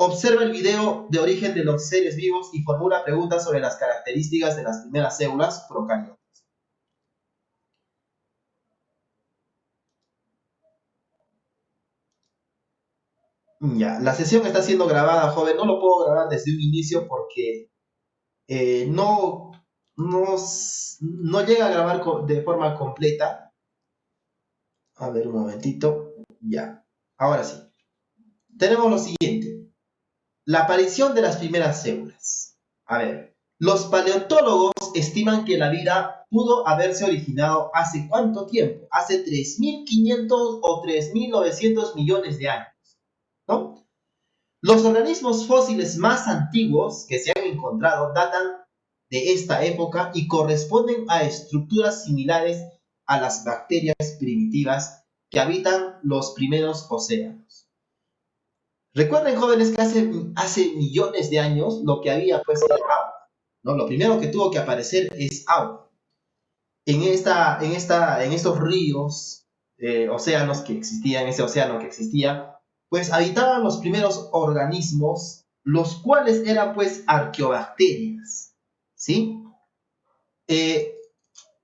Observa el video de origen de los seres vivos y formula preguntas sobre las características de las primeras células procariotas. Ya, la sesión está siendo grabada, joven. No lo puedo grabar desde un inicio porque no, no llega a grabar de forma completa. A ver, un momentito. Ya, ahora sí. Tenemos lo siguiente. La aparición de las primeras células. A ver, los paleontólogos estiman que la vida pudo haberse originado hace ¿cuánto tiempo? Hace 3.500 o 3.900 millones de años, ¿no? Los organismos fósiles más antiguos que se han encontrado datan de esta época y corresponden a estructuras similares a las bacterias primitivas que habitan los primeros océanos. Recuerden, jóvenes, que hace millones de años lo que había pues era agua, ¿no? Lo primero que tuvo que aparecer es agua. En estos ríos, océanos que existían, ese océano que existía, pues habitaban los primeros organismos, los cuales eran pues arqueobacterias, ¿sí? Eh,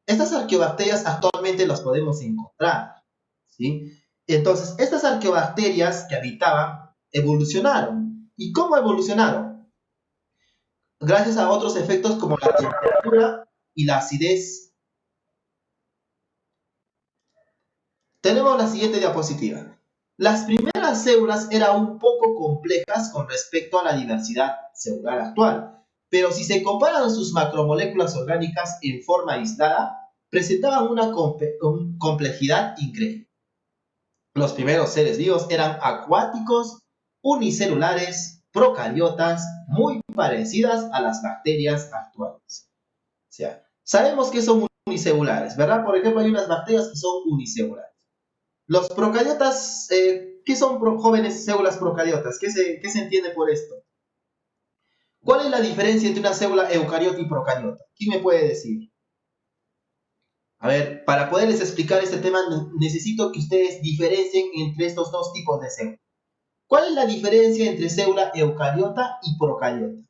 Estas arqueobacterias actualmente las podemos encontrar, ¿sí? Entonces, estas arqueobacterias que habitaban evolucionaron. ¿Y cómo evolucionaron? Gracias a otros efectos como la temperatura y la acidez. Tenemos la siguiente diapositiva. Las primeras células eran un poco complejas con respecto a la diversidad celular actual, pero si se comparan sus macromoléculas orgánicas en forma aislada, presentaban una complejidad increíble. Los primeros seres vivos eran acuáticos, unicelulares, procariotas, muy parecidas a las bacterias actuales. O sea, sabemos que son unicelulares, ¿verdad? Por ejemplo, hay unas bacterias que son unicelulares. Los procariotas, ¿qué son jóvenes células procariotas? ¿Qué se entiende por esto? ¿Cuál es la diferencia entre una célula eucariota y procariota? ¿Quién me puede decir? A ver, para poderles explicar este tema necesito que ustedes diferencien entre estos dos tipos de células. ¿Cuál es la diferencia entre célula eucariota y procariota?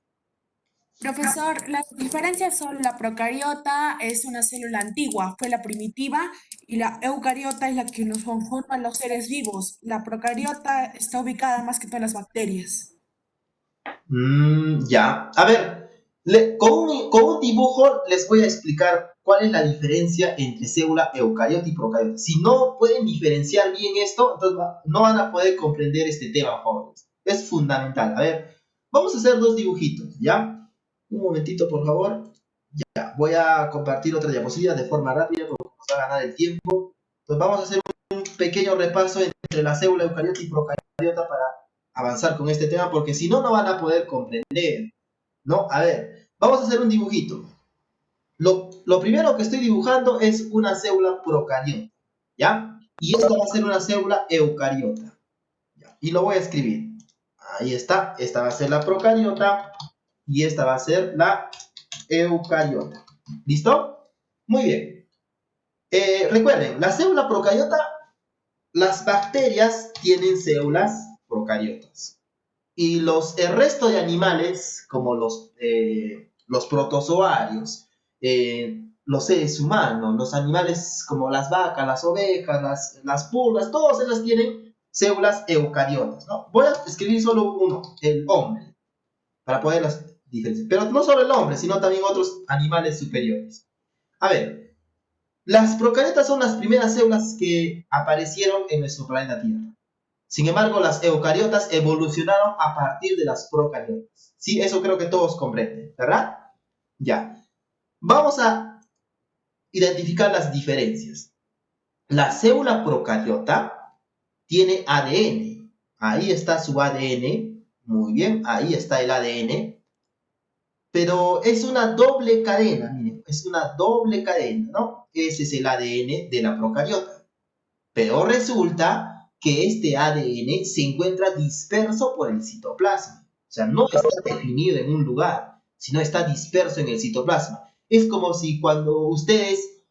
Profesor, las diferencias son la procariota es una célula antigua, fue la primitiva, y la eucariota es la que nos conforman los seres vivos. La procariota está ubicada más que todas las bacterias. Ya. A ver, con un dibujo les voy a explicar cuál es la diferencia entre célula eucariota y procariota. Si no pueden diferenciar bien esto, entonces no van a poder comprender este tema, jóvenes. Es fundamental. A ver, vamos a hacer dos dibujitos, ¿ya? Un momentito, por favor. Ya, voy a compartir otra diapositiva de forma rápida porque nos va a ganar el tiempo. Entonces vamos a hacer un pequeño repaso entre la célula eucariota y procariota para avanzar con este tema, porque si no, no van a poder comprender, ¿no? A ver, vamos a hacer un dibujito. Lo primero que estoy dibujando es una célula procariota, ¿ya? Y esta va a ser una célula eucariota, ¿ya? Y lo voy a escribir. Ahí está, esta va a ser la procariota y esta va a ser la eucariota. ¿Listo? Muy bien. Recuerden, la célula procariota, las bacterias tienen células procariotas. Y el resto de animales, como los protozoarios, los seres humanos, los animales como las vacas, las ovejas, las pulgas, todas ellas tienen células eucariotas, ¿no? Voy a escribir solo uno, el hombre, para poderlas diferenciar. Pero no solo el hombre, sino también otros animales superiores. A ver, las procariotas son las primeras células que aparecieron en nuestro planeta Tierra. Sin embargo, las eucariotas evolucionaron a partir de las procariotas. Sí, eso creo que todos comprenden, ¿verdad? Ya. Vamos a identificar las diferencias. La célula procariota tiene ADN. Ahí está su ADN. Muy bien, ahí está el ADN. Pero es una doble cadena, miren, es una doble cadena, ¿no? Ese es el ADN de la procariota. Pero resulta que este ADN se encuentra disperso por el citoplasma. O sea, no está definido en un lugar, sino está disperso en el citoplasma. Es como si cuando ustedes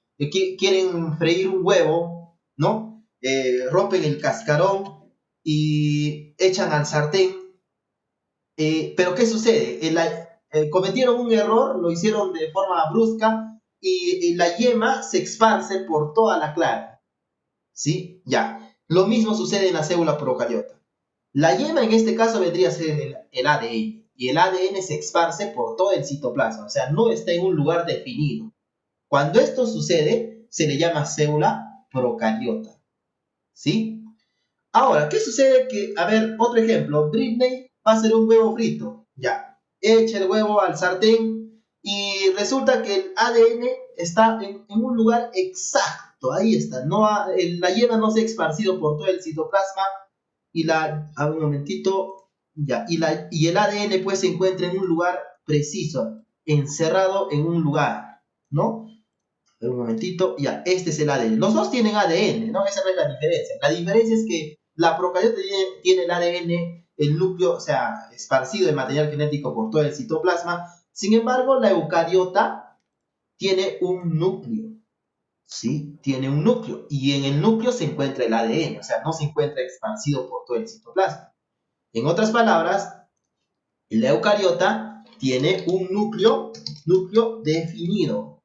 quieren freír un huevo, ¿no? Rompen el cascarón y echan al sartén Pero ¿qué sucede? Cometieron un error, lo hicieron de forma brusca y la yema se esparce por toda la clara. ¿Sí? Ya. Lo mismo sucede en la célula procariota. La yema en este caso vendría a ser el ADN y el ADN se esparce por todo el citoplasma, o sea, no está en un lugar definido. Cuando esto sucede, se le llama célula procariota. ¿Sí? Ahora, ¿qué sucede? Que, a ver, otro ejemplo, Britney va a hacer un huevo frito. Ya, echa el huevo al sartén y resulta que el ADN está en un lugar exacto. Ahí está. La yema no se ha esparcido por todo el citoplasma a un momentito, ya, y el ADN pues se encuentra en un lugar preciso, encerrado en un lugar, ¿no? Un momentito, ya, este es el ADN. Los dos tienen ADN, ¿no? Esa no es la diferencia. La diferencia es que la procariota tiene el ADN, el núcleo, o sea, esparcido el material genético por todo el citoplasma. Sin embargo, la eucariota tiene un núcleo, ¿sí? Tiene un núcleo. Y en el núcleo se encuentra el ADN, o sea, no se encuentra esparcido por todo el citoplasma. En otras palabras, la eucariota tiene un núcleo definido,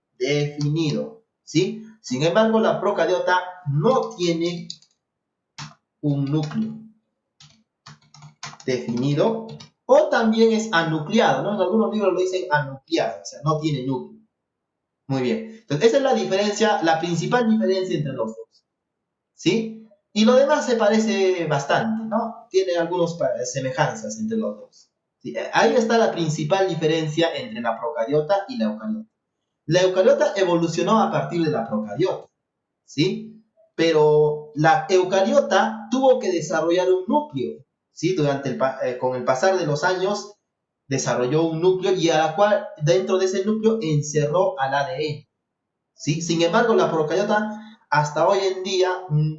¿sí? Sin embargo, la procariota no tiene un núcleo definido o también es anucleado, ¿no? En algunos libros lo dicen anucleado, o sea, no tiene núcleo. Muy bien. Entonces, esa es la diferencia, la principal diferencia entre los dos, ¿sí? Y lo demás se parece bastante, ¿no? Tiene algunas semejanzas entre los dos. ¿Sí? Ahí está la principal diferencia entre la procariota y la eucariota. La eucariota evolucionó a partir de la procariota, ¿sí? Pero la eucariota tuvo que desarrollar un núcleo, ¿sí? Con el pasar de los años desarrolló un núcleo y a la cual dentro de ese núcleo encerró al ADN, ¿sí? Sin embargo, la procariota, hasta hoy en día,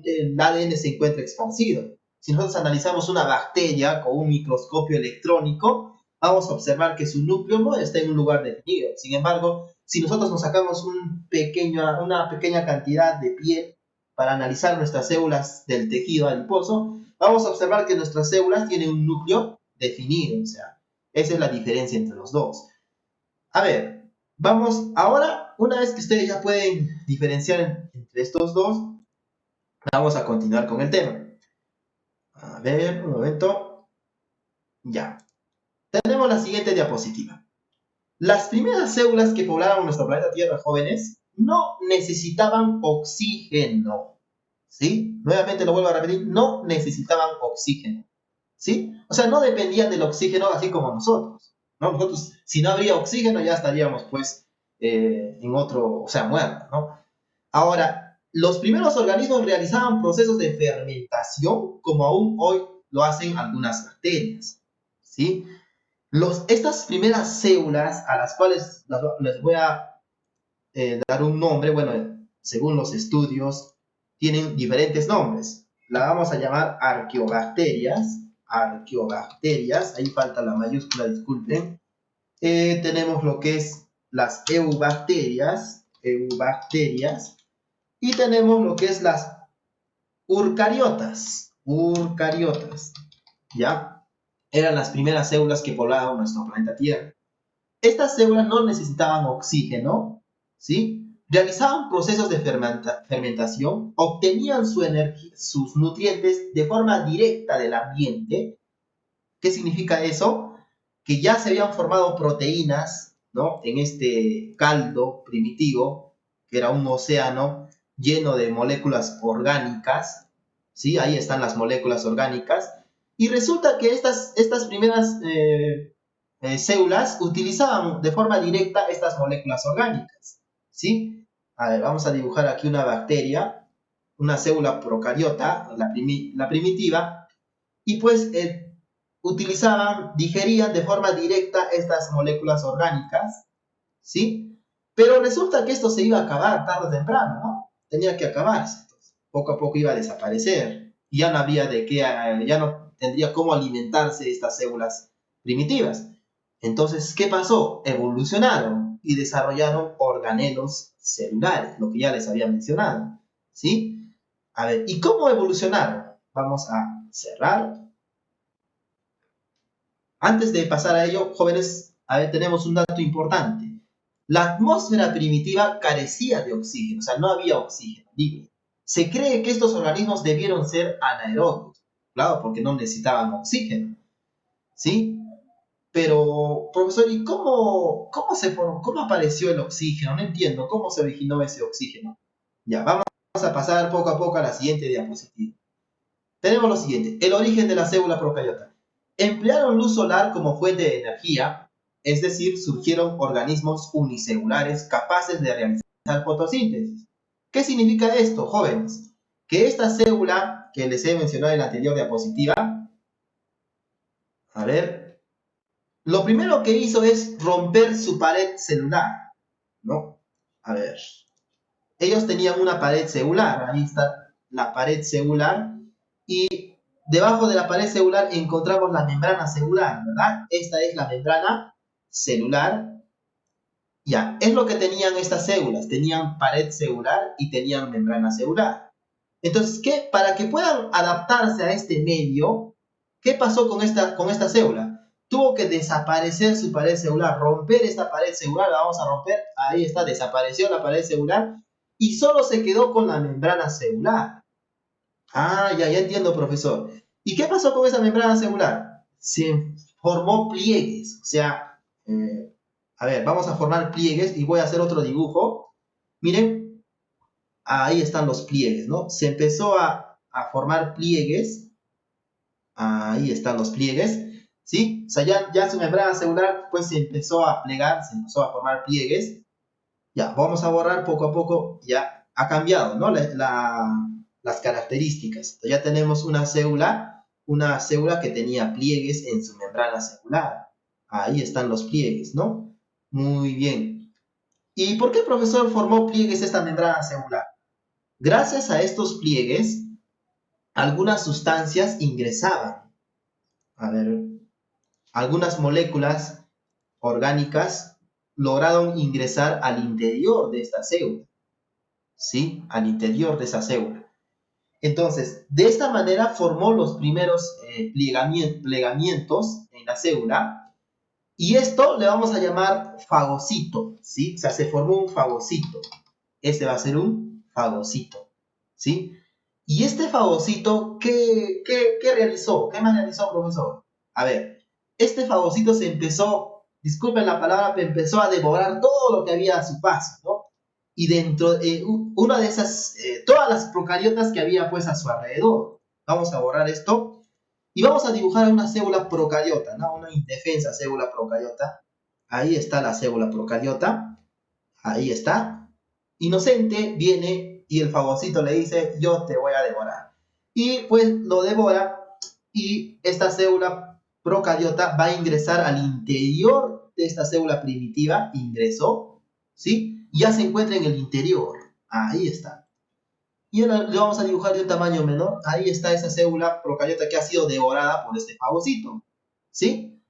el ADN se encuentra esparcido. Si nosotros analizamos una bacteria con un microscopio electrónico, vamos a observar que su núcleo no está en un lugar definido. Sin embargo, si nosotros nos sacamos una pequeña cantidad de piel para analizar nuestras células del tejido adiposo, vamos a observar que nuestras células tienen un núcleo definido. O sea, esa es la diferencia entre los dos. A ver, vamos ahora, una vez que ustedes ya pueden diferenciar entre estos dos, vamos a continuar con el tema. A ver, un momento. Ya. Tenemos la siguiente diapositiva. Las primeras células que poblaron nuestro planeta Tierra, jóvenes, no necesitaban oxígeno. ¿Sí? Nuevamente lo vuelvo a repetir, no necesitaban oxígeno. ¿Sí? O sea, no dependían del oxígeno así como nosotros, ¿no? Nosotros, si no habría oxígeno, ya estaríamos, pues, en otro, o sea, muertos, ¿no? Ahora, los primeros organismos realizaban procesos de fermentación, como aún hoy lo hacen algunas bacterias, ¿sí? Estas primeras células, a las cuales les voy a dar un nombre, bueno, según los estudios, tienen diferentes nombres. La vamos a llamar arqueobacterias, ahí falta la mayúscula, disculpen. Tenemos lo que es las eubacterias, y tenemos lo que es las urcariotas, ¿ya? Eran las primeras células que poblaban nuestro planeta Tierra. Estas células no necesitaban oxígeno, ¿sí? Realizaban procesos de fermentación, obtenían sus nutrientes de forma directa del ambiente. ¿Qué significa eso? Que ya se habían formado proteínas, ¿no? En este caldo primitivo, que era un océano lleno de moléculas orgánicas, ¿sí? Ahí están las moléculas orgánicas. Y resulta que estas primeras células utilizaban de forma directa estas moléculas orgánicas, ¿sí? A ver, vamos a dibujar aquí una bacteria, una célula procariota, la primitiva, y pues digerían de forma directa estas moléculas orgánicas, ¿sí? Pero resulta que esto se iba a acabar tarde o temprano, ¿no? Tenía que acabarse. Entonces, poco a poco iba a desaparecer. Y ya no habría ya no tendría cómo alimentarse estas células primitivas. Entonces, ¿qué pasó? Evolucionaron y desarrollaron organelos celulares, lo que ya les había mencionado, ¿sí? A ver, ¿y cómo evolucionaron? Vamos a cerrar. Antes de pasar a ello, jóvenes, a ver, tenemos un dato importante. La atmósfera primitiva carecía de oxígeno, o sea, no había oxígeno libre. Se cree que estos organismos debieron ser anaerobios, claro, porque no necesitaban oxígeno, ¿sí? Pero, profesor, ¿y cómo se formó, cómo apareció el oxígeno? No entiendo, ¿cómo se originó ese oxígeno? Ya, vamos a pasar poco a poco a la siguiente diapositiva. Tenemos lo siguiente, el origen de la célula procariota. Emplearon luz solar como fuente de energía, es decir, surgieron organismos unicelulares capaces de realizar fotosíntesis. ¿Qué significa esto, jóvenes? Que esta célula que les he mencionado en la anterior diapositiva, a ver, lo primero que hizo es romper su pared celular, ¿no? A ver, ellos tenían una pared celular, ahí está la pared celular, y debajo de la pared celular encontramos la membrana celular, ¿verdad? Esta es la membrana celular. Ya, es lo que tenían estas células, tenían pared celular y tenían membrana celular. Entonces, ¿qué? Para que puedan adaptarse a este medio, ¿qué pasó con esta célula? Tuvo que desaparecer su pared celular, romper esta pared celular, la vamos a romper, ahí está, desapareció la pared celular y solo se quedó con la membrana celular. Ah, ya entiendo, profesor. ¿Y qué pasó con esa membrana celular? Se formó pliegues, o sea, a ver, vamos a formar pliegues y voy a hacer otro dibujo. Miren, ahí están los pliegues, ¿no? Se empezó a formar pliegues, ahí están los pliegues, ¿sí? O sea, ya su membrana celular, pues se empezó a plegar, se empezó a formar pliegues. Ya, vamos a borrar poco a poco, ya ha cambiado, ¿no? Las características. Ya tenemos una célula que tenía pliegues en su membrana celular. Ahí están los pliegues, ¿no? Muy bien. ¿Y por qué, profesor, formó pliegues esta membrana celular? Gracias a estos pliegues, algunas sustancias ingresaban. A ver, algunas moléculas orgánicas lograron ingresar al interior de esta célula. ¿Sí? Al interior de esa célula. Entonces, de esta manera formó los primeros plegamientos en la célula y esto le vamos a llamar fagocito, ¿sí? O sea, se formó un fagocito. Este va a ser un fagocito, ¿sí? Y este fagocito, ¿qué realizó? ¿Qué más realizó, profesor? A ver, este fagocito se empezó, disculpen la palabra, pero empezó a devorar todo lo que había a su paso, ¿no? Y dentro de una de esas, todas las procariotas que había pues a su alrededor. Vamos a borrar esto y vamos a dibujar una célula procariota, ¿no? Una indefensa célula procariota. Ahí está la célula procariota, ahí está. Inocente viene y el fagocito le dice, yo te voy a devorar. Y pues lo devora y esta célula procariota va a ingresar al interior de esta célula primitiva, ingresó, ¿sí? Ya se encuentra en el interior, ahí está. Y ahora le vamos a dibujar de un tamaño menor, ahí está esa célula procariota que ha sido devorada por este fagocito, ¿sí?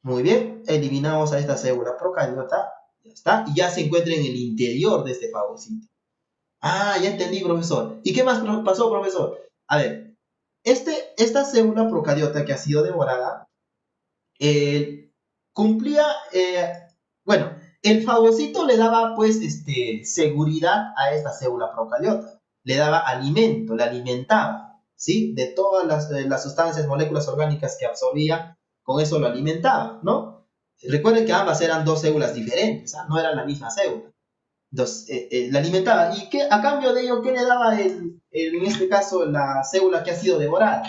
Muy bien, eliminamos a esta célula procariota, ya está, y ya se encuentra en el interior de este fagocito. Ah, ya entendí, profesor. ¿Y qué más pasó, profesor? A ver, esta célula procariota que ha sido devorada cumplía, bueno, el fagocito le daba pues seguridad a esta célula procariota, le daba alimento, le alimentaba, ¿sí? De todas las sustancias, moléculas orgánicas que absorbía, con eso lo alimentaba, ¿no? Recuerden que ambas eran dos células diferentes, ¿ah? No eran la misma célula. Entonces, la alimentaba. ¿Y a cambio de ello, qué le daba en este caso la célula que ha sido devorada?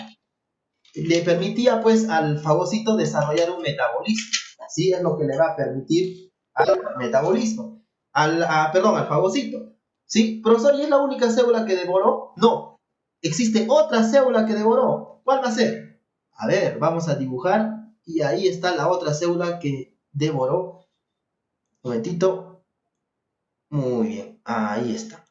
Le permitía pues al fagocito desarrollar un metabolismo. Así es lo que le va a permitir al metabolismo. Perdón, al fagocito. ¿Sí? Profesor, ¿y es la única célula que devoró? No. Existe otra célula que devoró. ¿Cuál va a ser? A ver, vamos a dibujar. Y ahí está la otra célula que devoró. Un momentito. Muy bien, ahí está.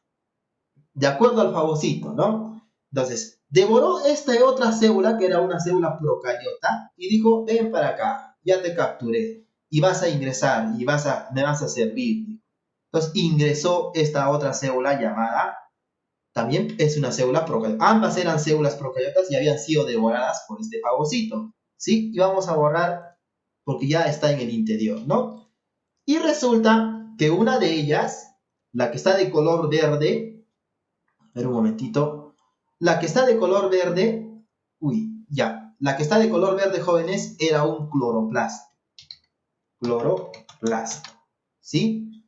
De acuerdo al fagocito, ¿no? Entonces, devoró esta otra célula, que era una célula procariota, y dijo, ven para acá, ya te capturé, y vas a ingresar, y me vas a servir. Entonces, ingresó esta otra célula llamada, también es una célula procariota. Ambas eran células procariotas y habían sido devoradas por este fagocito, ¿sí? Y vamos a borrar porque ya está en el interior, ¿no? Y resulta que una de ellas, la que está de color verde, a ver un momentito, la que está de color verde, la que está de color verde, jóvenes, era un cloroplasto, ¿sí?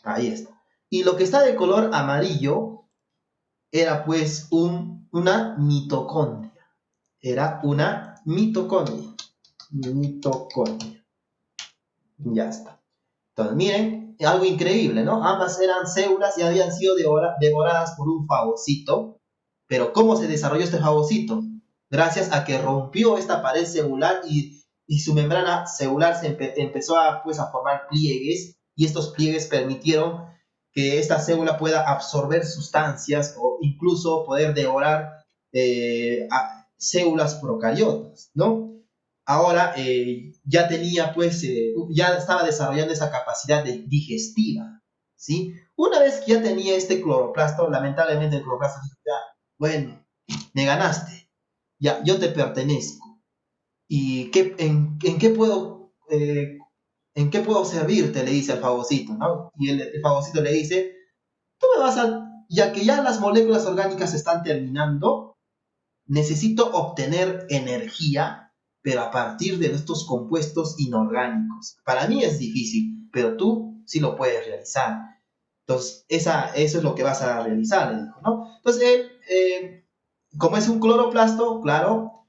Ahí está. Y lo que está de color amarillo era pues una mitocondria, era una mitocondria, ya está. Entonces, miren, algo increíble, ¿no? Ambas eran células y habían sido devoradas por un fagocito. Pero ¿cómo se desarrolló este fagocito? Gracias a que rompió esta pared celular y su membrana celular empezó pues, a formar pliegues, y estos pliegues permitieron que esta célula pueda absorber sustancias o incluso poder devorar a células procariotas, ¿no? Ahora ya tenía, pues, ya estaba desarrollando esa capacidad digestiva, ¿sí? Una vez que ya tenía este cloroplasto, lamentablemente el cloroplasto dijo, ya, bueno, me ganaste, ya, yo te pertenezco. ¿Y en qué puedo servirte? Le dice al fagocito, ¿no? Y el fagocito le dice, tú me vas a, ya que ya las moléculas orgánicas están terminando, necesito obtener energía, pero a partir de estos compuestos inorgánicos. Para mí es difícil, pero tú sí lo puedes realizar. Entonces, eso es lo que vas a realizar, le dijo, ¿no? Entonces, él, como es un cloroplasto, claro,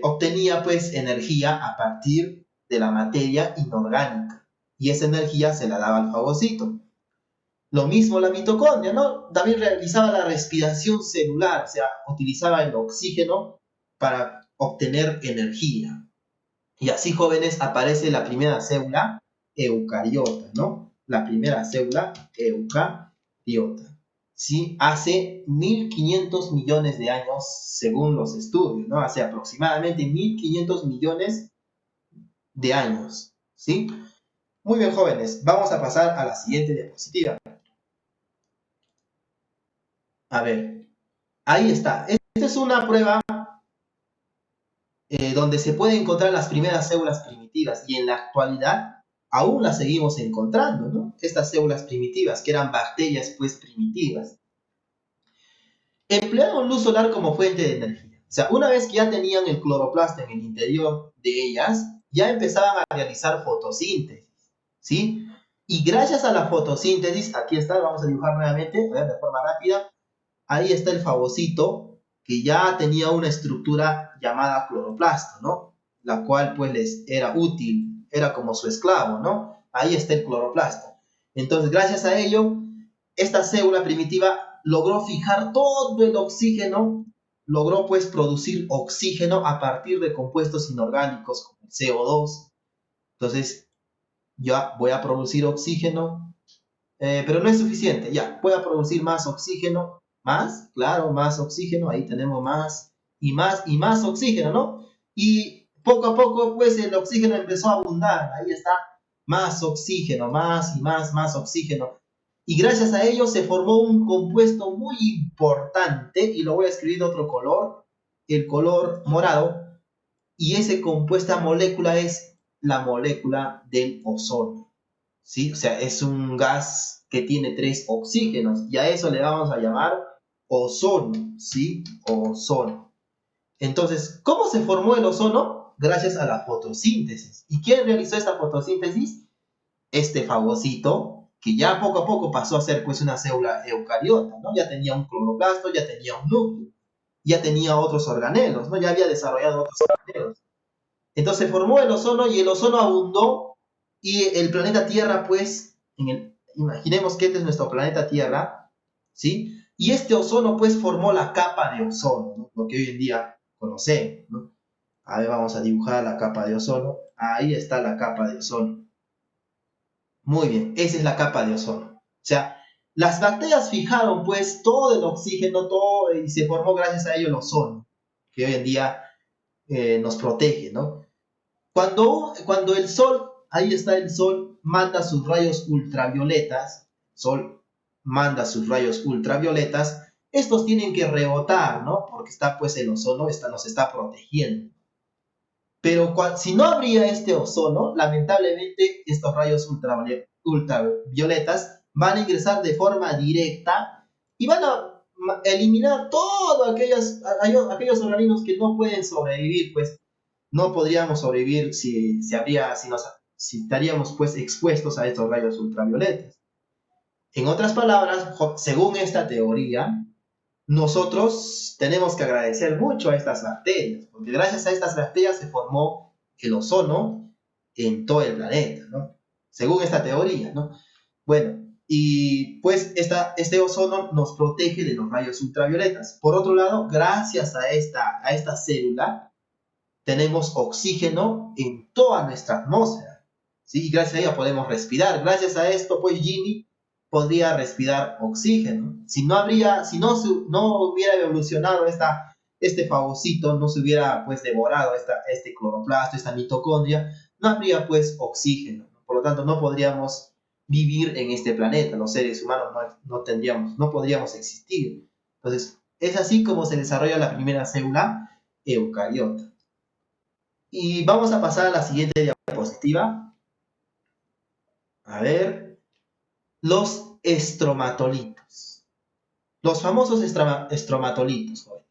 obtenía pues energía a partir de la materia inorgánica. Y esa energía se la daba al fagocito. Lo mismo la mitocondria, ¿no? También realizaba la respiración celular, o sea, utilizaba el oxígeno para obtener energía. Y así, jóvenes, aparece la primera célula eucariota, ¿no? La primera célula eucariota, ¿sí? Hace 1500 millones de años, según los estudios, ¿no? Hace aproximadamente 1500 millones de años, ¿sí? Muy bien, jóvenes, vamos a pasar a la siguiente diapositiva. A ver, ahí está. Esta es una prueba donde se pueden encontrar las primeras células primitivas, y en la actualidad aún las seguimos encontrando, ¿no? Estas células primitivas, que eran bacterias pues primitivas. Emplearon luz solar como fuente de energía. O sea, una vez que ya tenían el cloroplasto en el interior de ellas, ya empezaban a realizar fotosíntesis, ¿sí? Y gracias a la fotosíntesis, aquí está, vamos a dibujar nuevamente, de forma rápida. Ahí está el fagocito, que ya tenía una estructura llamada cloroplasto, ¿no? La cual pues les era útil, era como su esclavo, ¿no? Ahí está el cloroplasto. Entonces, gracias a ello, esta célula primitiva logró fijar todo el oxígeno, logró pues producir oxígeno a partir de compuestos inorgánicos como el CO2. Entonces, ya voy a producir oxígeno, pero no es suficiente, ya, voy a producir más oxígeno, claro, más oxígeno, ahí tenemos más y más y más oxígeno, ¿no? Y poco a poco, pues el oxígeno empezó a abundar, ahí está, más oxígeno, más y más oxígeno. Y gracias a ello se formó un compuesto muy importante, y lo voy a escribir de otro color, el color morado, y esa compuesta molécula es la molécula del ozono, ¿sí? O sea, es un gas que tiene 3 oxígenos, y a eso le vamos a llamar ozono, ¿sí? Ozono. Entonces, ¿cómo se formó el ozono? Gracias a la fotosíntesis. ¿Y quién realizó esta fotosíntesis? Este fagocito, que ya poco a poco pasó a ser pues una célula eucariota, ¿no? Ya tenía un cloroplasto, ya tenía un núcleo, ya tenía otros organelos, ¿no? Ya había desarrollado otros organelos. Entonces se formó el ozono, y el ozono abundó, y el planeta Tierra, pues, imaginemos que este es nuestro planeta Tierra, ¿sí? Y este ozono, pues, formó la capa de ozono, ¿no? Lo que hoy en día conocemos, ¿no? A ver, vamos a dibujar la capa de ozono. Ahí está la capa de ozono. Muy bien, esa es la capa de ozono. O sea, las bacterias fijaron, pues, todo el oxígeno, todo, y se formó gracias a ello el ozono, que hoy en día nos protege, ¿no? Cuando el sol, ahí está el sol, manda sus rayos ultravioletas, sol manda sus rayos ultravioletas, estos tienen que rebotar, ¿no? Porque está pues el ozono, nos está protegiendo. Pero si no habría este ozono, lamentablemente estos rayos ultravioletas van a ingresar de forma directa y van a eliminar todos aquellos organismos que no pueden sobrevivir, pues no podríamos sobrevivir si estaríamos pues expuestos a estos rayos ultravioletas. En otras palabras, según esta teoría, nosotros tenemos que agradecer mucho a estas bacterias, porque gracias a estas bacterias se formó el ozono en todo el planeta, ¿no? Según esta teoría, ¿no? Bueno, y pues este ozono nos protege de los rayos ultravioletas. Por otro lado, gracias a esta célula, tenemos oxígeno en toda nuestra atmósfera, ¿sí? Y gracias a ella podemos respirar. Gracias a esto, pues Jimmy podría respirar oxígeno. Si no hubiera evolucionado este fagocito, no se hubiera pues devorado este cloroplasto, esta mitocondria, no habría pues oxígeno. Por lo tanto, no podríamos vivir en este planeta. Los seres humanos no podríamos existir. Entonces, es así como se desarrolla la primera célula eucariota. Y vamos a pasar a la siguiente diapositiva. A ver, los estromatolitos. Los famosos estromatolitos, jóvenes.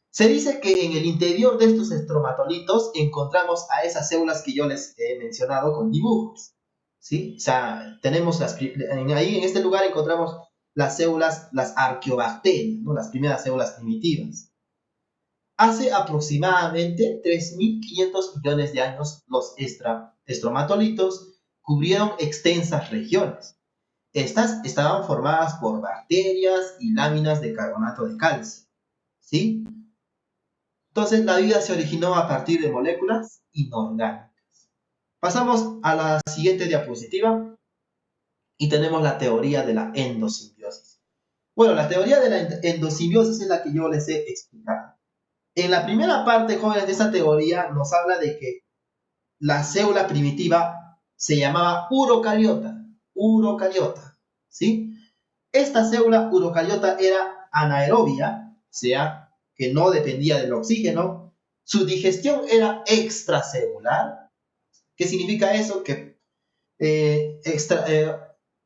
Se dice que en el interior de estos estromatolitos encontramos a esas células que yo les he mencionado con dibujos, ¿sí? O sea, tenemos ahí en este lugar encontramos las células, las arqueobacterias, ¿no? Las primeras células primitivas. Hace aproximadamente 3.500 millones de años, los estromatolitos cubrieron extensas regiones. Estas estaban formadas por bacterias y láminas de carbonato de calcio, ¿sí? Entonces, la vida se originó a partir de moléculas inorgánicas. Pasamos a la siguiente diapositiva y tenemos la teoría de la endosimbiosis. Bueno, la teoría de la endosimbiosis es la que yo les he explicado. En la primera parte, jóvenes, de esta teoría nos habla de que la célula primitiva se llamaba urocariota, ¿sí? Esta célula urocariota era anaerobia, o sea, que no dependía del oxígeno. Su digestión era extracelular. ¿Qué significa eso? Que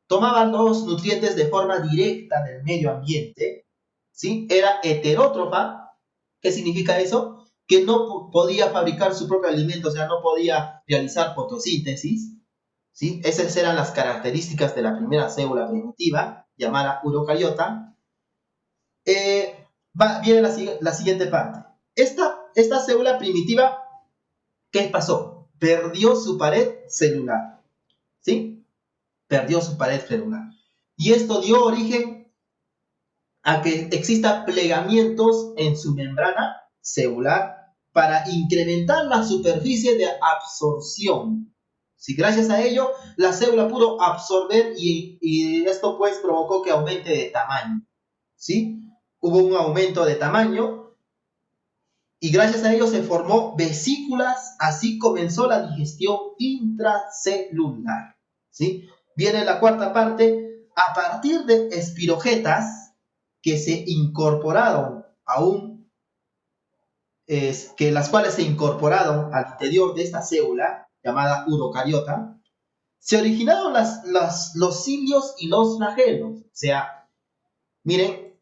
tomaban los nutrientes de forma directa del medio ambiente, ¿sí? Era heterótrofa. ¿Qué significa eso? Que no podía fabricar su propio alimento, o sea, no podía realizar fotosíntesis, ¿sí? Esas eran las características de la primera célula primitiva, llamada urocariota. Viene la siguiente parte. Esta célula primitiva, ¿qué pasó? Perdió su pared celular, ¿sí? Perdió su pared celular. Y esto dio origen a que exista plegamientos en su membrana celular para incrementar la superficie de absorción. Si gracias a ello la célula pudo absorber y esto pues provocó que aumente de tamaño, ¿sí? Hubo un aumento de tamaño y gracias a ello se formó vesículas, así comenzó la digestión intracelular, ¿sí? Viene la cuarta parte, a partir de espirogetas que se incorporaron que las cuales se incorporaron al interior de esta célula llamada urocariota, se originaron los cilios y los flagelos. O sea, miren,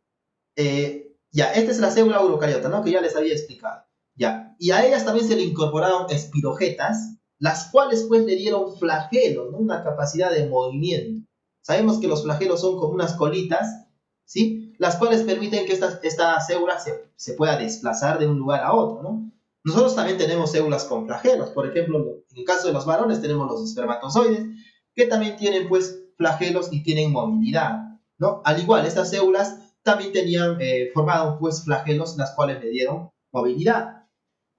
ya, esta es la célula urocariota, ¿no? Que ya les había explicado. Ya, y a ellas también se le incorporaron espirogetas, las cuales pues le dieron flagelos, ¿no? Una capacidad de movimiento. Sabemos que los flagelos son como unas colitas, ¿sí? Las cuales permiten que esta célula se pueda desplazar de un lugar a otro, ¿no? Nosotros también tenemos células con flagelos. Por ejemplo, en el caso de los varones tenemos los espermatozoides, que también tienen pues flagelos y tienen movilidad, ¿no? Al igual, estas células también tenían formado pues flagelos, las cuales le dieron movilidad.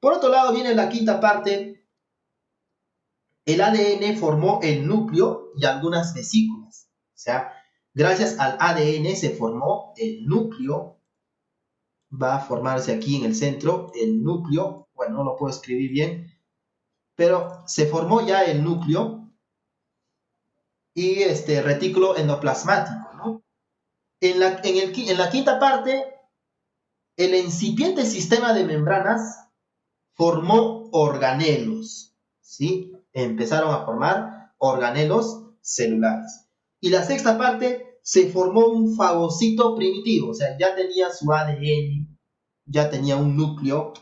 Por otro lado viene la quinta parte. El ADN formó el núcleo y algunas vesículas. O sea, gracias al ADN se formó el núcleo. Va a formarse aquí en el centro el núcleo. Bueno, no lo puedo escribir bien, pero se formó ya el núcleo y este retículo endoplasmático, ¿no? En la quinta parte, el incipiente sistema de membranas formó organelos, ¿sí? Empezaron a formar organelos celulares. Y la sexta parte, se formó un fagocito primitivo, o sea, ya tenía su ADN, ya tenía un núcleo,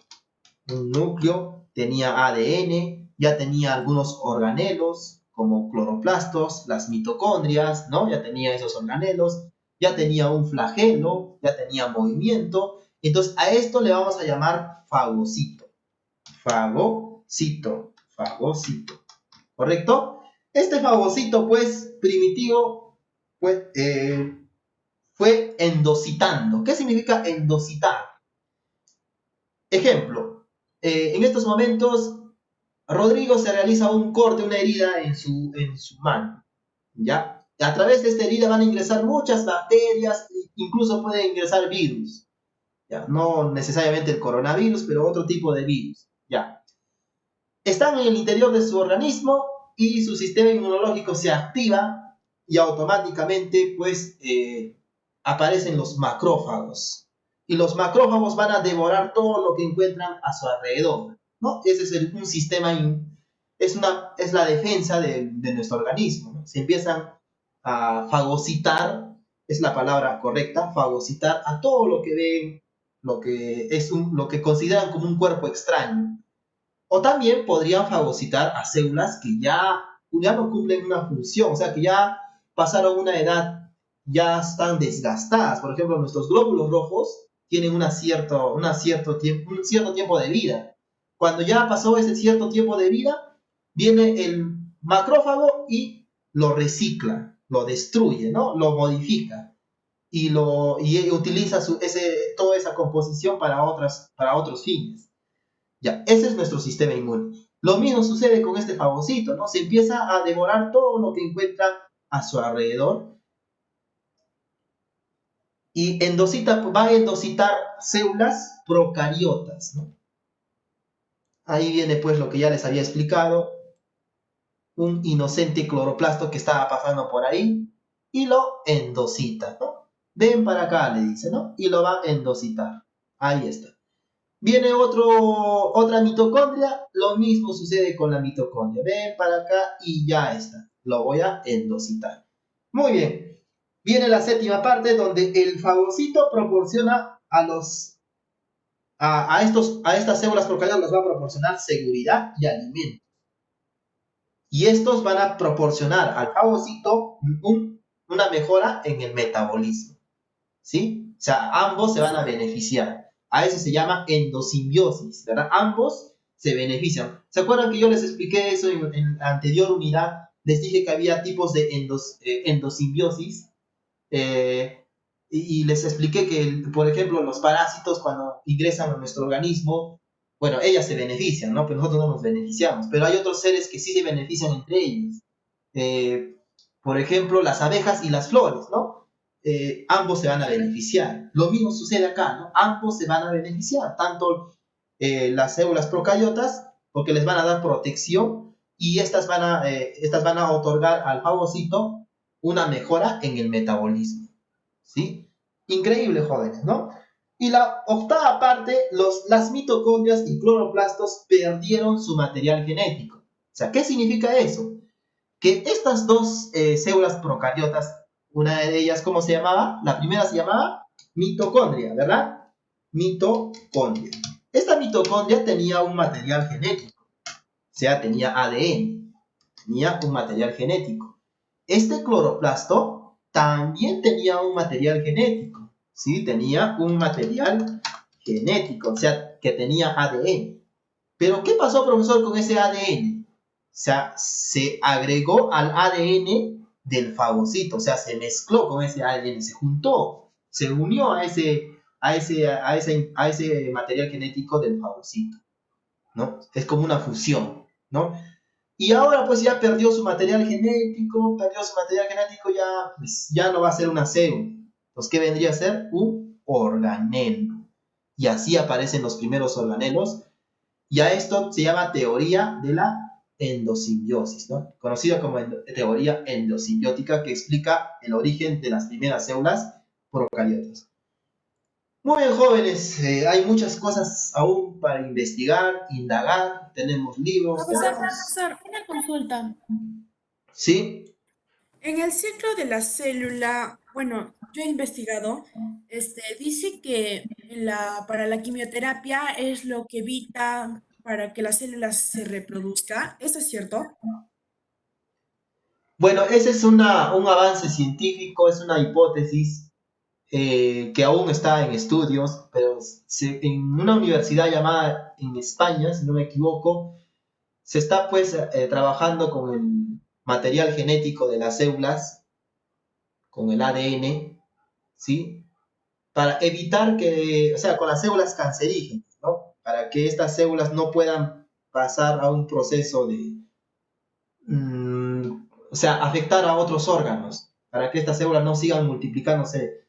tenía ADN, ya tenía algunos organelos, como cloroplastos, las mitocondrias, ¿no? Ya tenía esos organelos, ya tenía un flagelo, ya tenía movimiento. Entonces, a esto le vamos a llamar fagocito. Fagocito. ¿Correcto? Este fagocito, pues, primitivo, pues, fue endocitando. ¿Qué significa endocitar? Ejemplo, en estos momentos, Rodrigo se realiza un corte, una herida en su mano, ¿ya? A través de esta herida van a ingresar muchas bacterias, incluso puede ingresar virus, ¿ya? No necesariamente el coronavirus, pero otro tipo de virus, ¿ya? Están en el interior de su organismo y su sistema inmunológico se activa y automáticamente, pues, aparecen los macrófagos. Y los macrófagos van a devorar todo lo que encuentran a su alrededor, ¿no? Ese es un sistema, es la defensa de nuestro organismo, ¿no? Se empiezan a fagocitar, es la palabra correcta, fagocitar a todo lo que ven, lo que consideran como un cuerpo extraño. O también podrían fagocitar a células que ya no cumplen una función, o sea, que ya pasaron una edad, ya están desgastadas. Por ejemplo, nuestros glóbulos rojos tienen un cierto tiempo de vida. Cuando ya pasó ese cierto tiempo de vida, viene el macrófago y lo recicla, lo destruye, ¿no? Lo modifica y utiliza toda esa composición para otros fines. Ya, ese es nuestro sistema inmune. Lo mismo sucede con este fagocito, ¿no? Se empieza a devorar todo lo que encuentra a su alrededor y va a endocitar células procariotas, ¿no? Ahí viene pues lo que ya les había explicado, un inocente cloroplasto que estaba pasando por ahí y lo endocita, ¿no? Ven para acá, le dice, ¿no? Y lo va a endocitar. Ahí está. Viene otra mitocondria, lo mismo sucede con la mitocondria. Ven para acá y ya está. Lo voy a endocitar. Muy bien. Viene la séptima parte donde el fagocito proporciona a estas células procariotas, les va a proporcionar seguridad y alimento. Y estos van a proporcionar al fagocito una mejora en el metabolismo. ¿Sí? O sea, ambos se van a beneficiar. A eso se llama endosimbiosis, ¿verdad? Ambos se benefician. ¿Se acuerdan que yo les expliqué eso en la anterior unidad? Les dije que había tipos de endosimbiosis. Y les expliqué que, por ejemplo, los parásitos cuando ingresan a nuestro organismo, bueno, ellas se benefician, ¿no? Pero nosotros no nos beneficiamos. Pero hay otros seres que sí se benefician entre ellos. Por ejemplo, las abejas y las flores, ¿no? Ambos se van a beneficiar. Lo mismo sucede acá, ¿no? Ambos se van a beneficiar, tanto las células procariotas, porque les van a dar protección, y estas van a otorgar al fagocito una mejora en el metabolismo. ¿Sí? Increíble, jóvenes, ¿no? Y la octava parte, las mitocondrias y cloroplastos perdieron su material genético. O sea, ¿qué significa eso? Que estas dos células procariotas, una de ellas, ¿cómo se llamaba? La primera se llamaba mitocondria, ¿verdad? Mitocondria. Esta mitocondria tenía un material genético, o sea, tenía ADN, tenía un material genético. Este cloroplasto también tenía un material genético, ¿sí? Tenía un material genético, o sea, que tenía ADN. Pero, ¿qué pasó, profesor, con ese ADN? O sea, se agregó al ADN del fagocito, o sea, se mezcló con ese ADN, se juntó, se unió a ese material genético del fagocito, ¿no? Es como una fusión, ¿no? Y ahora pues ya perdió su material genético, pues, ya no va a ser una célula. Entonces, ¿qué vendría a ser? Un organelo. Y así aparecen los primeros organelos. Y a esto se llama teoría de la endosimbiosis, ¿no? Conocida como teoría endosimbiótica, que explica el origen de las primeras células procariotas. Muy bien, jóvenes, hay muchas cosas aún para investigar, indagar, tenemos libros, tenemos... Profesor, una consulta. ¿Sí? En el ciclo de la célula, bueno, yo he investigado, dice que para la quimioterapia es lo que evita para que la célula se reproduzca. ¿Esto es cierto? Bueno, ese es un avance científico, es una hipótesis que aún está en estudios, pero en una universidad llamada en España, si no me equivoco, se está pues trabajando con el material genético de las células, con el ADN, ¿sí? Para evitar que, o sea, con las células cancerígenas, ¿no? Para que estas células no puedan pasar a un proceso de, o sea, afectar a otros órganos, para que estas células no sigan multiplicándose.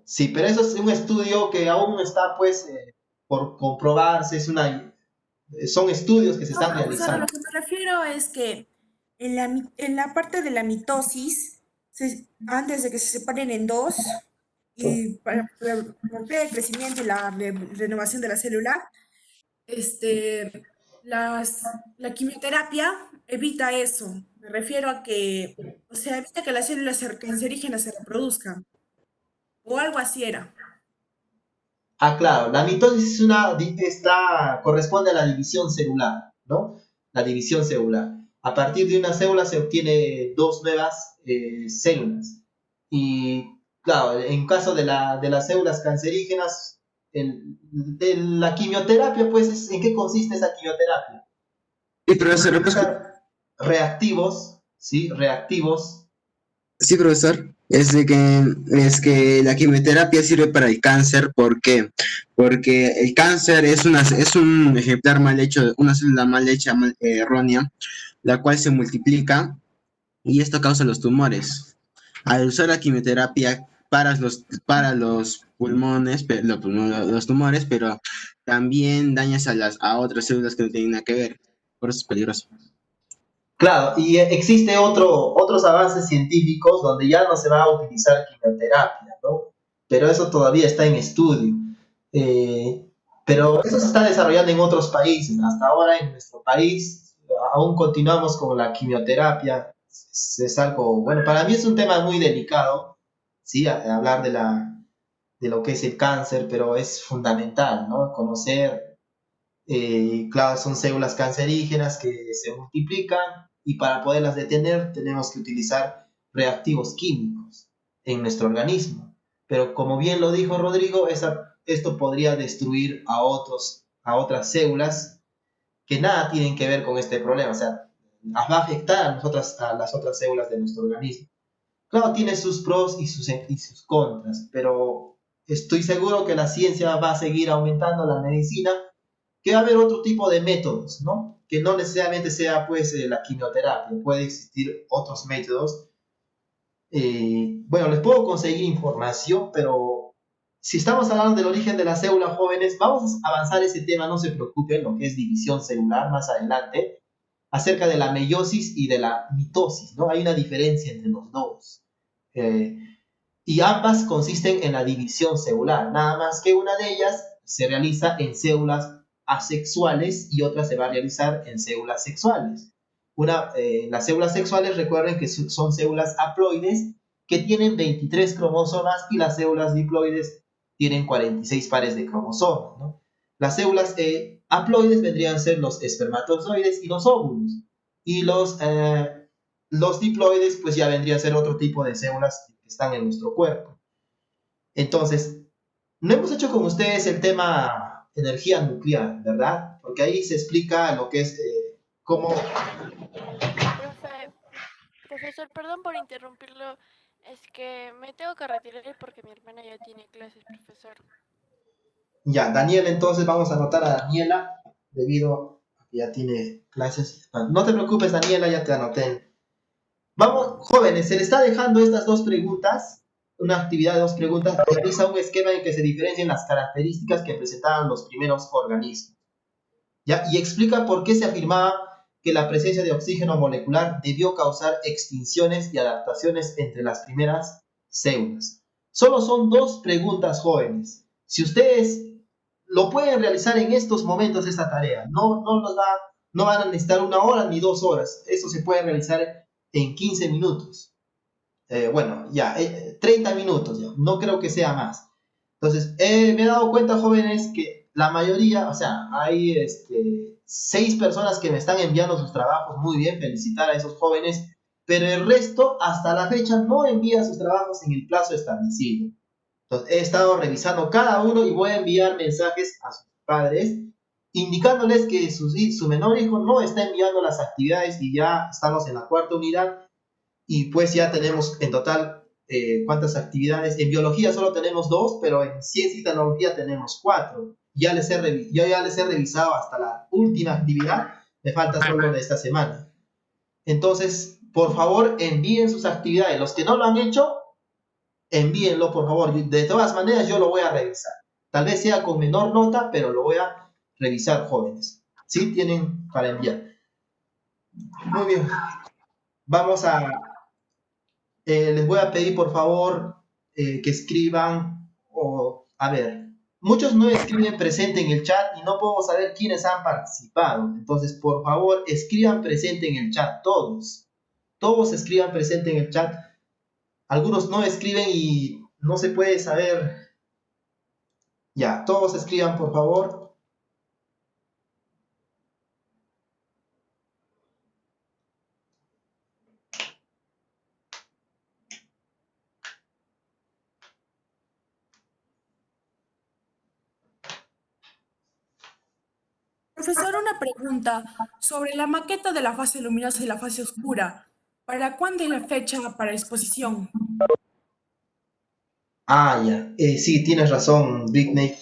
Sí, pero eso es un estudio que aún está, pues, por comprobarse, son estudios que se No, están profesor, a lo realizando. que me refiero es que en la parte de la mitosis, antes de que se separen en dos, y para romper el crecimiento y la renovación de la célula, la quimioterapia evita eso. Me refiero a que, o sea, evita que las células cancerígenas se reproduzcan, o algo así era. Ah, claro, la mitosis corresponde a la división celular, ¿no? La división celular. A partir de una célula se obtiene dos nuevas células. Y claro, en caso de las células cancerígenas, la quimioterapia, pues, ¿en qué consiste esa quimioterapia? Sí, En profesor, utilizar reactivos, ¿sí? Reactivos. sí, profesor. Es que la quimioterapia sirve para el cáncer, ¿por qué? Porque el cáncer es un ejemplar mal hecho, una célula mal hecha, errónea, la cual se multiplica y esto causa los tumores. Al usar la quimioterapia para los pulmones, los tumores, pero también dañas a otras células que no tienen nada que ver. Por eso es peligroso. Claro, y existe otros avances científicos donde ya no se va a utilizar quimioterapia, ¿no? Pero eso todavía está en estudio. Eh, pero eso se está desarrollando en otros países. Hasta ahora en nuestro país aún continuamos con la quimioterapia. Es algo, bueno, para mí es un tema muy delicado, ¿sí? Hablar de lo que es el cáncer, pero es fundamental, ¿no? Conocer claro, son células cancerígenas que se multiplican y para poderlas detener tenemos que utilizar reactivos químicos en nuestro organismo. Pero como bien lo dijo Rodrigo, esto podría destruir a otras células que nada tienen que ver con este problema. O sea, va a afectar a las otras células de nuestro organismo. Claro, tiene sus pros y sus contras, pero estoy seguro que la ciencia va a seguir aumentando, la medicina, que va a haber otro tipo de métodos, ¿no? Que no necesariamente sea pues la quimioterapia, puede existir otros métodos. Bueno, les puedo conseguir información, pero si estamos hablando del origen de las células jóvenes, vamos a avanzar ese tema, no se preocupen, lo que es división celular más adelante, acerca de la meiosis y de la mitosis, ¿no? Hay una diferencia entre los dos. Eh, y ambas consisten en la división celular, nada más que una de ellas se realiza en células asexuales y otra se va a realizar en células sexuales. Las células sexuales, recuerden que son células haploides que tienen 23 cromosomas y las células diploides tienen 46 pares de cromosomas, ¿no? Las células haploides vendrían a ser los espermatozoides y los óvulos. Y los diploides, pues ya vendría a ser otro tipo de células que están en nuestro cuerpo. Entonces, no hemos hecho con ustedes el tema energía nuclear, ¿verdad? Porque ahí se explica lo que es cómo... Profe, profesor, perdón por interrumpirlo. Es que me tengo que retirar porque mi hermana ya tiene clases, profesor. Ya, Daniela, entonces vamos a anotar a Daniela debido a que ya tiene clases. No te preocupes, Daniela, ya te anoté. Vamos, jóvenes, se le está dejando estas dos preguntas, una actividad de dos preguntas, realiza un esquema en que se diferencien las características que presentaban los primeros organismos. ¿Ya? Y explica por qué se afirmaba que la presencia de oxígeno molecular debió causar extinciones y adaptaciones entre las primeras células. Solo son 2 preguntas, jóvenes. Si ustedes lo pueden realizar en estos momentos, esta tarea, no van a necesitar 1 hora ni 2 horas. Eso se puede realizar en 15 minutos. 30 minutos ya. No creo que sea más. Entonces, me he dado cuenta, jóvenes, que la mayoría, o sea, hay 6 personas que me están enviando sus trabajos. Muy bien, felicitar a esos jóvenes. Pero el resto, hasta la fecha, no envía sus trabajos en el plazo establecido. Entonces, he estado revisando cada uno y voy a enviar mensajes a sus padres indicándoles que su menor hijo no está enviando las actividades y ya estamos en la 4ª unidad y pues ya tenemos en total, ¿cuántas actividades? En biología solo tenemos 2, pero en ciencia y tecnología tenemos 4. Yo ya les he revisado hasta la última actividad, me falta solo de esta semana. Entonces, por favor, envíen sus actividades. Los que no lo han hecho, envíenlo, por favor. De todas maneras, yo lo voy a revisar. Tal vez sea con menor nota, pero lo voy a revisar, jóvenes. ¿Sí? Tienen para enviar. Muy bien. Vamos a... les voy a pedir, por favor, que escriban a ver, muchos no escriben presente en el chat y no puedo saber quiénes han participado. Entonces, por favor, escriban presente en el chat, todos. Todos escriban presente en el chat. Algunos no escriben y no se puede saber. Ya, todos escriban, por favor. Profesor, una pregunta sobre la maqueta de la fase luminosa y la fase oscura. ¿Para cuándo es la fecha para exposición? Ya. Sí, tienes razón, Britney.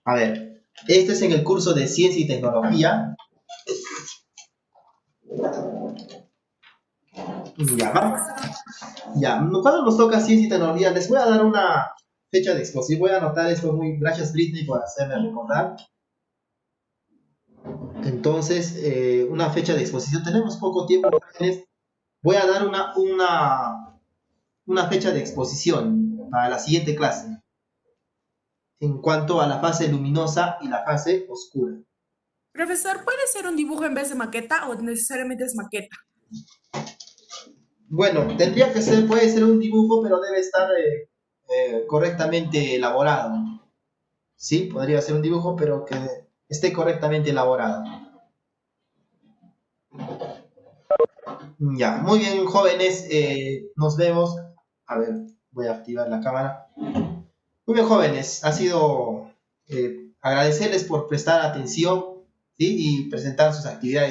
A ver, este es en el curso de Ciencia y Tecnología. Ya, vamos. Ya, cuando nos toca Ciencia y Tecnología, les voy a dar una fecha de exposición. Voy a anotar esto muy... Gracias, Britney, por hacerme recordar. Entonces, una fecha de exposición. Tenemos poco tiempo, jóvenes. Voy a dar una fecha de exposición para la siguiente clase en cuanto a la fase luminosa y la fase oscura. Profesor, ¿puede ser un dibujo en vez de maqueta o necesariamente es maqueta? Bueno, puede ser un dibujo, pero debe estar correctamente elaborado. Sí, podría ser un dibujo, pero que esté correctamente elaborado. Ya, muy bien, jóvenes, nos vemos. A ver, voy a activar la cámara. Muy bien, jóvenes, ha sido agradecerles por prestar atención, ¿sí? Y presentar sus actividades.